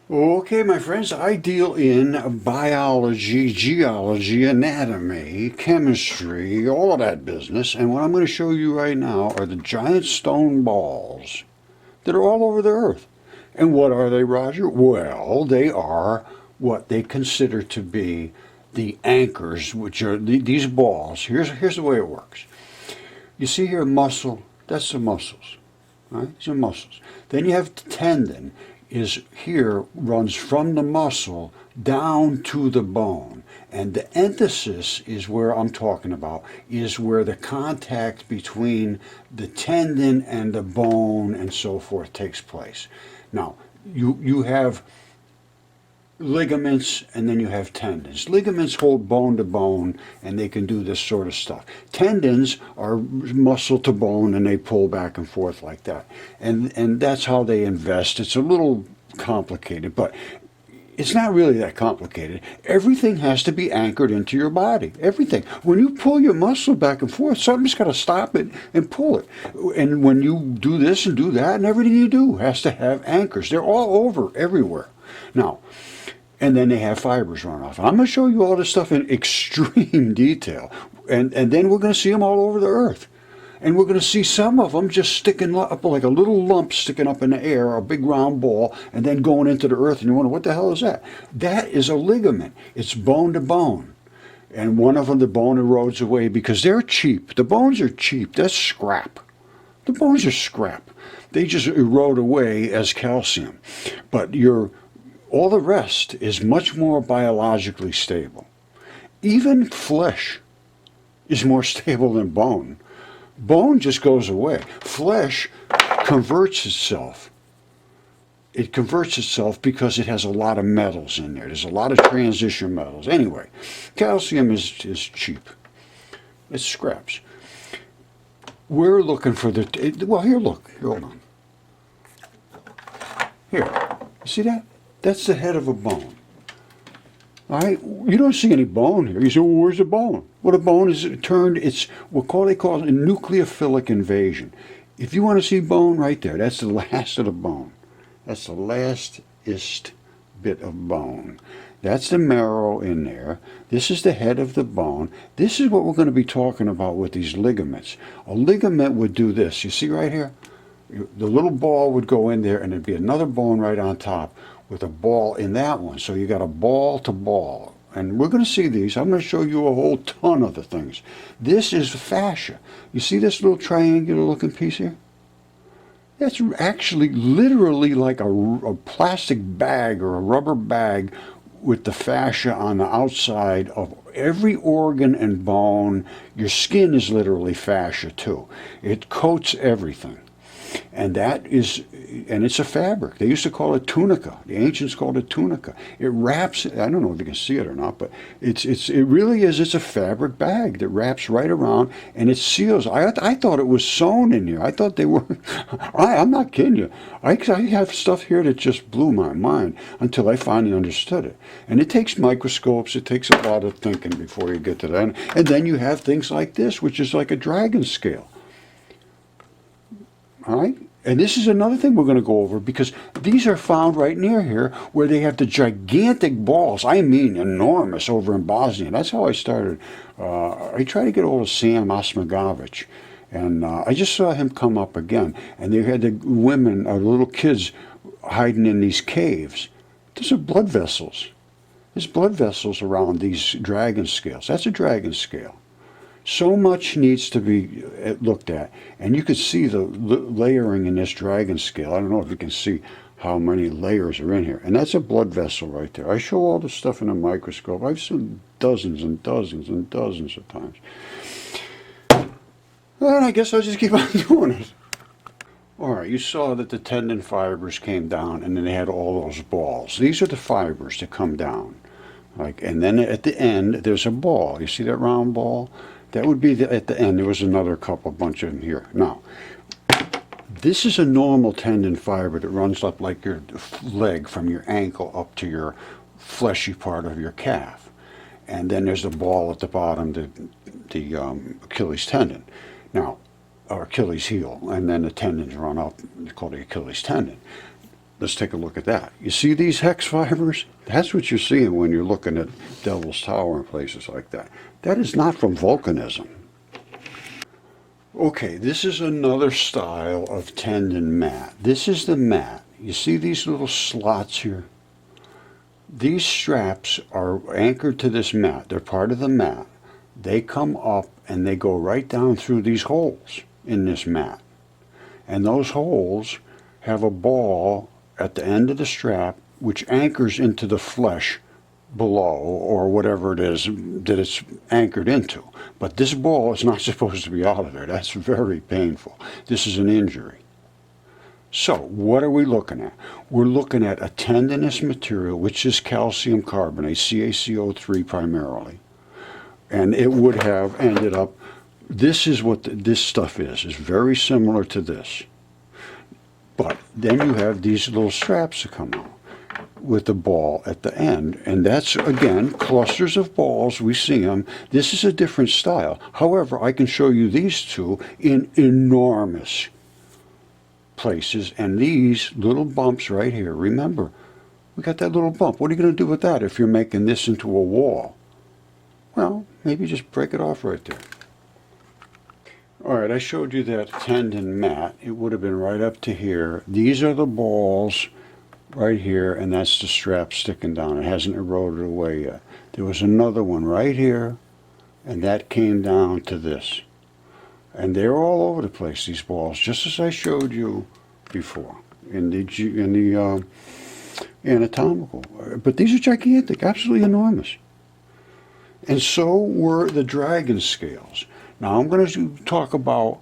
Okay, my friends, I deal in biology, geology, anatomy, chemistry, all of that business. And what I'm going to show you right now are the giant stone balls that are all over the earth. And what are they, Roger? Well, they are what they consider to be the anchors, which are these balls. Here's the way it works. You see here, muscle, that's the muscles. Right? These are muscles. Then you have the tendon is here runs from the muscle down to the bone. And the enthesis is where I'm talking about, is where the contact between the tendon and the bone and so forth takes place. Now, you have ligaments and then you have tendons. Ligaments hold bone to bone and they can do this sort of stuff. Tendons are muscle to bone and they pull back and forth like that. And that's how they invest. It's a little complicated, but it's not really that complicated. Everything has to be anchored into your body. Everything. When you pull your muscle back and forth, something's got to stop it and pull it. And when you do this and do that, and everything you do has to have anchors. They're all over, everywhere. Now, and then they have fibers run off. I'm going to show you all this stuff in extreme detail, and then we're going to see them all over the earth. And we're going to see some of them just sticking up like a little lump sticking up in the air, a big round ball, and then going into the earth, and you wonder, what the hell is that? That is a ligament. It's bone to bone. And one of them, the bone erodes away because they're cheap. The bones are cheap. That's scrap. The bones are scrap. They just erode away as calcium. But all the rest is much more biologically stable. Even flesh is more stable than bone. Bone just goes away. Flesh converts itself. It converts itself because it has a lot of metals in there. There's a lot of transition metals. Anyway, calcium is cheap. It's scraps. We're looking for well, here, look. Here, hold on. Here. You see that? That's the head of a bone. All right? You don't see any bone here. You say, well, where's the bone? Well, the bone is turned, it's what they call a nucleophilic invasion. If you want to see bone right there, that's the last of the bone. That's the lastest bit of bone. That's the marrow in there. This is the head of the bone. This is what we're going to be talking about with these ligaments. A ligament would do this. You see right here? The little ball would go in there and there'd be another bone right on top with a ball in that one. So you got a ball to ball. And we're going to see these. I'm going to show you a whole ton of the things. This is fascia. You see this little triangular looking piece here? That's actually literally like a plastic bag or a rubber bag with the fascia on the outside of every organ and bone. Your skin is literally fascia too. It coats everything. And it's a fabric. They used to call it tunica. The ancients called it tunica. It wraps, I don't know if you can see it or not, but it really is, it's a fabric bag that wraps right around and it seals. I thought it was sewn in here. I thought they were, I'm not kidding you. I have stuff here that just blew my mind until I finally understood it. And it takes microscopes, it takes a lot of thinking before you get to that. And then you have things like this, which is like a dragon scale. All right? And this is another thing we're going to go over because these are found right near here where they have the gigantic balls. I mean enormous over in Bosnia. That's how I started. I tried to get hold of Sam Osmagovich. And I just saw him come up again. And they had the women, the little kids hiding in these caves. Those are blood vessels. There's blood vessels around these dragon scales. That's a dragon scale. So much needs to be looked at. And you can see the layering in this dragon scale. I don't know if you can see how many layers are in here. And that's a blood vessel right there. I show all this stuff in a microscope. I've seen dozens and dozens and dozens of times. And I guess I'll just keep on doing it. All right, you saw that the tendon fibers came down and then they had all those balls. These are the fibers that come down. And then at the end, there's a ball. You see that round ball? That would be at the end. There was another bunch of them here. Now, this is a normal tendon fiber that runs up like your leg from your ankle up to your fleshy part of your calf. And then there's the ball at the bottom, the Achilles tendon. Now, or Achilles heel. And then the tendons run up. It's called the Achilles tendon. let's take a look at that. You see these hex fibers? That's what you're seeing when you're looking at Devil's Tower and places like that. That is not from volcanism. Okay, this is another style of tendon mat. This is the mat. You see these little slots here? These straps are anchored to this mat. They're part of the mat. They come up and they go right down through these holes in this mat. And those holes have a ball at the end of the strap which anchors into the flesh below, or whatever it is that it's anchored into. But this ball is not supposed to be out of there. That's very painful. This is an injury. So what are we looking at? We're looking at a tendinous material, which is calcium carbonate, CaCO3 primarily. And it would have ended up, this is what this stuff is. It's very similar to this. But then you have these little straps that come out with the ball at the end, and that's, again, clusters of balls. We see them. This is a different style. However, I can show you these two in enormous places, and these little bumps right here. Remember, we got that little bump. What are you going to do with that if you're making this into a wall? Well, maybe just break it off right there. All right, I showed you that tendon mat. It would have been right up to here. These are the balls right here, and that's the strap sticking down. It hasn't eroded away yet. There was another one right here, and that came down to this. And they're all over the place, these balls, just as I showed you before in the anatomical. But these are gigantic, absolutely enormous. And so were the dragon scales. Now I'm going to talk about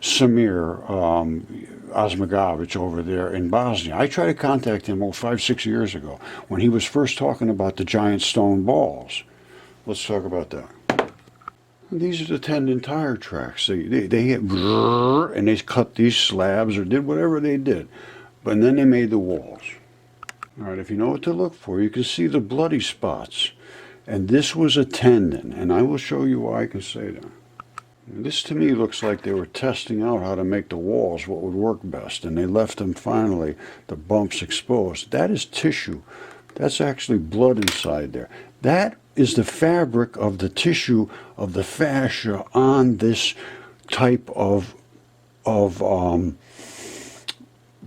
Samir Osmagovich over there in Bosnia. I tried to contact him 5-6 years ago when he was first talking about the giant stone balls. Let's talk about that. These are the tendon tire tracks. They hit and they cut these slabs or did whatever they did. But then they made the walls. All right, if you know what to look for, you can see the bloody spots. And this was a tendon, and I will show you why I can say that. This to me looks like they were testing out how to make the walls, what would work best, and they left them finally, the bumps exposed. That is tissue. That's actually blood inside there. That is the fabric of the tissue of the fascia on this type of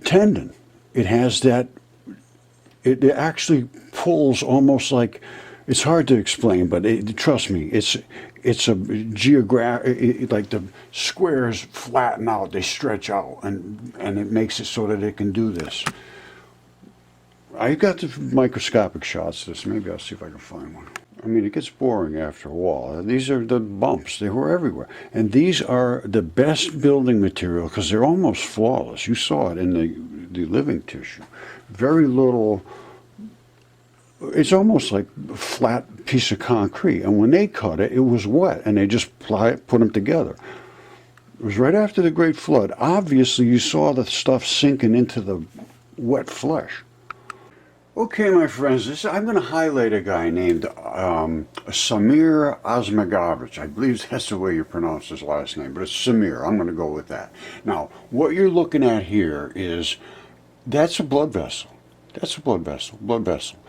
tendon. It has that, it actually pulls almost like, it's hard to explain, but trust me, it's a like the squares flatten out, they stretch out, and it makes it so that it can do this. I got the microscopic shots of this. Maybe I'll see if I can find one. I mean, it gets boring after a while. These are the bumps. They were everywhere. And these are the best building material because they're almost flawless. You saw it in the living tissue. Very little. It's almost like a flat piece of concrete. And when they cut it, it was wet, and they just put them together. It was right after the Great Flood. Obviously, you saw the stuff sinking into the wet flesh. Okay, my friends, I'm going to highlight a guy named Samir Osmagovich. I believe that's the way you pronounce his last name, but it's Samir. I'm going to go with that. Now, what you're looking at here is, that's a blood vessel. That's a blood vessel.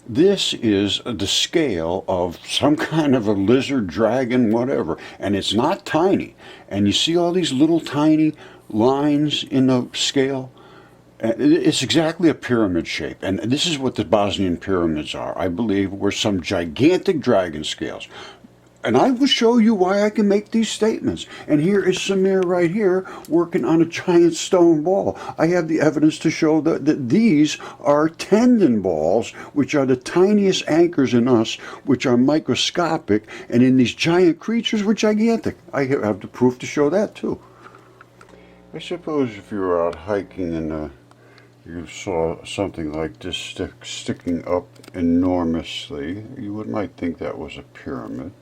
This is the scale of some kind of a lizard, dragon, whatever, and it's not tiny. And you see all these little tiny lines in the scale? It's exactly a pyramid shape, and this is what the Bosnian pyramids are, I believe, were some gigantic dragon scales. And I will show you why I can make these statements. And here is Samir right here working on a giant stone ball. I have the evidence to show that these are tendon balls, which are the tiniest anchors in us, which are microscopic, and in these giant creatures were gigantic. I have the proof to show that too. I suppose if you were out hiking and you saw something like this sticking up enormously, you might think that was a pyramid.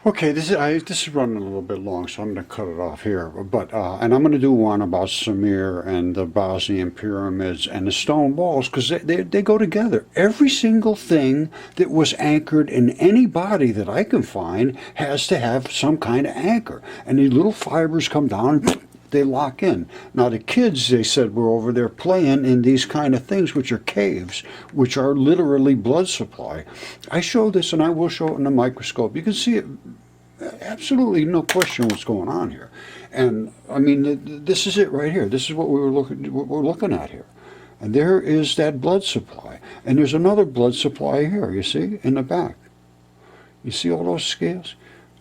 Okay, this is running a little bit long, so I'm going to cut it off here. But and I'm going to do one about Samir and the Bosnian pyramids and the stone balls, because they go together. Every single thing that was anchored in any body that I can find has to have some kind of anchor. And these little fibers come down, they lock in. Now the kids, they said, were over there playing in these kind of things, which are caves, which are literally blood supply. I show this, and I will show it in a microscope. You can see it, absolutely no question what's going on here. And I mean, this is it right here. This is what we're looking at here. And there is that blood supply. And there's another blood supply here, you see, in the back. You see all those scales?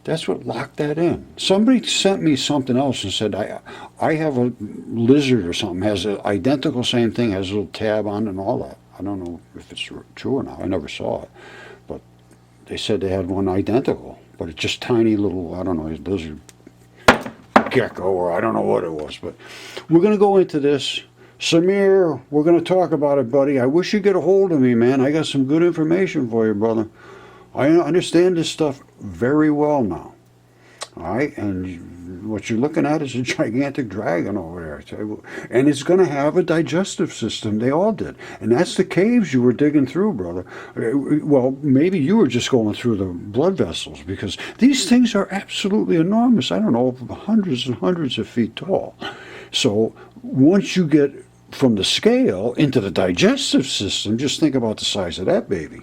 That's what locked that in. Somebody sent me something else and said, I have a lizard or something, has an identical same thing, has a little tab on and all that. I don't know if it's true or not. I never saw it. But they said they had one identical. But it's just tiny little, I don't know, lizard gecko, or I don't know what it was. But we're going to go into this. Samir, we're going to talk about it, buddy. I wish you'd get a hold of me, man. I got some good information for you, brother. I understand this stuff very well now. All right? And what you're looking at is a gigantic dragon over there. And it's going to have a digestive system. They all did. And that's the caves you were digging through, brother. Well, maybe you were just going through the blood vessels, because these things are absolutely enormous. I don't know, hundreds and hundreds of feet tall. So once you get from the scale into the digestive system, just think about the size of that baby.